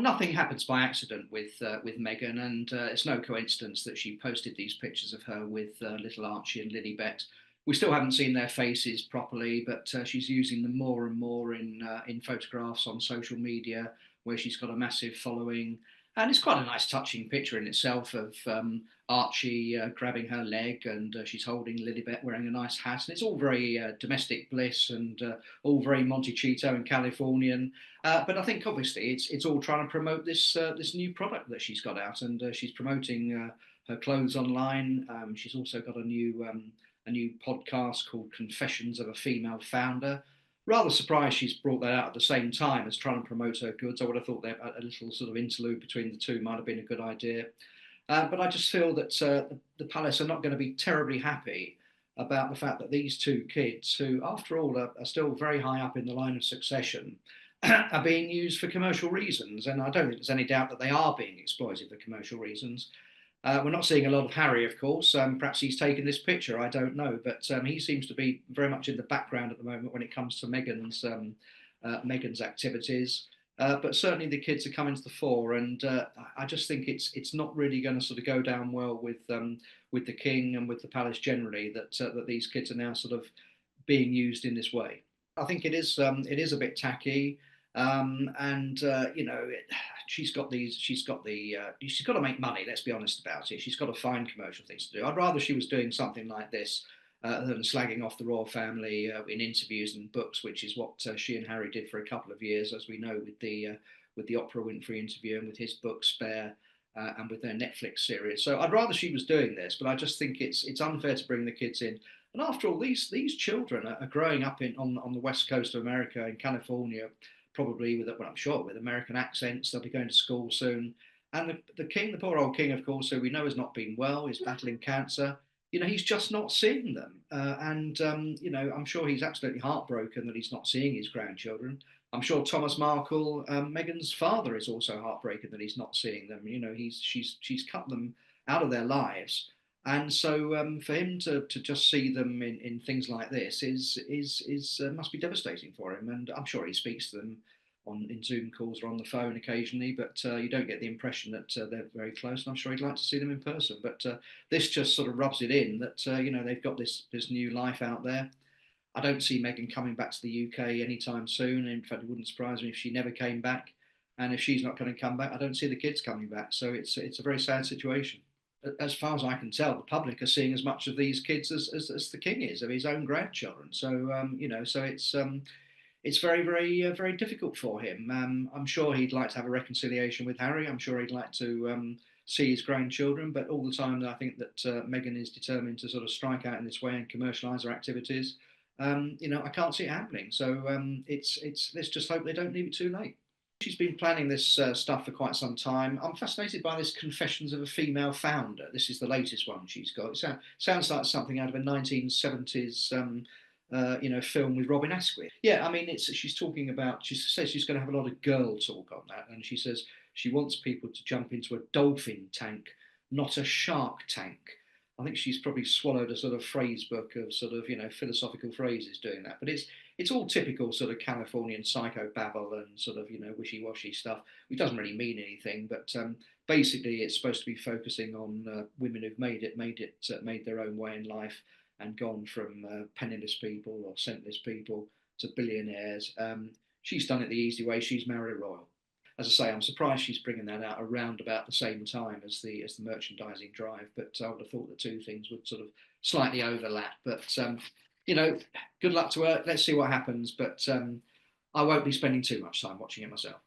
nothing happens by accident with Meghan, and it's no coincidence that she posted these pictures of her with little Archie and Lilibet. We still haven't seen their faces properly, but she's using them more and more in photographs on social media, where she's got a massive following. And it's quite a nice, touching picture in itself of Archie grabbing her leg, and she's holding Lilibet wearing a nice hat. And it's all very domestic bliss and all very Montecito and Californian. But I think obviously it's all trying to promote this new product that she's got out, and she's promoting her clothes online. She's also got a new podcast called Confessions of a Female Founder. Rather surprised she's brought that out at the same time as trying to promote her goods. I would have thought that a little sort of interlude between the two might have been a good idea. But I just feel that the palace are not going to be terribly happy about the fact that these two kids, who after all are still very high up in the line of succession, are being used for commercial reasons. And I don't think there's any doubt that they are being exploited for commercial reasons. We're not seeing a lot of Harry, of course. Perhaps he's taken this picture, I don't know. But he seems to be very much in the background at the moment when it comes to Meghan's activities. But certainly the kids are coming to the fore, and I just think it's not really going to sort of go down well with the king and with the palace generally that these kids are now sort of being used in this way. I think it is a bit tacky. And she's got to make money. Let's be honest about it. She's got to find commercial things to do. I'd rather she was doing something like this than slagging off the royal family in interviews and books, which is what she and Harry did for a couple of years, as we know, with the Oprah Winfrey interview and with his book Spare. And with their Netflix series. So I'd rather she was doing this, but I just think it's unfair to bring the kids in. And after all, these children are growing up on the west coast of America, in California, probably I'm sure with American accents. They'll be going to school soon. And the king, the poor old king, of course, who we know has not been well, is battling cancer. He's just not seeing them. I'm sure he's absolutely heartbroken that he's not seeing his grandchildren. I'm sure Thomas Markle, Meghan's father, is also heartbroken that he's not seeing them. She's cut them out of their lives, and so for him to just see them in things like this is must be devastating for him. And I'm sure he speaks to them in Zoom calls or on the phone occasionally, but you don't get the impression that they're very close. And I'm sure he'd like to see them in person. But this just sort of rubs it in that they've got this new life out there. I don't see Meghan coming back to the UK anytime soon. In fact, it wouldn't surprise me if she never came back. And if she's not going to come back, I don't see the kids coming back. So it's a very sad situation. As far as I can tell, the public are seeing as much of these kids as the king is of his own grandchildren. So so it's very very difficult for him. I'm sure he'd like to have a reconciliation with Harry. I'm sure he'd like to see his grandchildren, but all the time I think that Meghan is determined to sort of strike out in this way and commercialise her activities. I can't see it happening. So let's just hope they don't leave it too late. She's been planning this stuff for quite some time. I'm fascinated by this Confessions of a Female Founder. This is the latest one she's got. It sounds like something out of a 1970s film with Robin Asquith. Yeah, I mean, she's talking about. She says she's going to have a lot of girl talk on that, and she says she wants people to jump into a dolphin tank, not a shark tank. I think she's probably swallowed a sort of phrase book of sort of philosophical phrases doing that. But it's all typical sort of Californian psychobabble and sort of wishy-washy stuff, which doesn't really mean anything. But basically, it's supposed to be focusing on women who've made their own way in life and gone from penniless people or centless people to billionaires. She's done it the easy way. She's married a royal. As I say, I'm surprised she's bringing that out around about the same time as the merchandising drive. But I would have thought the two things would sort of slightly overlap. But good luck to her. Let's see what happens. But I won't be spending too much time watching it myself.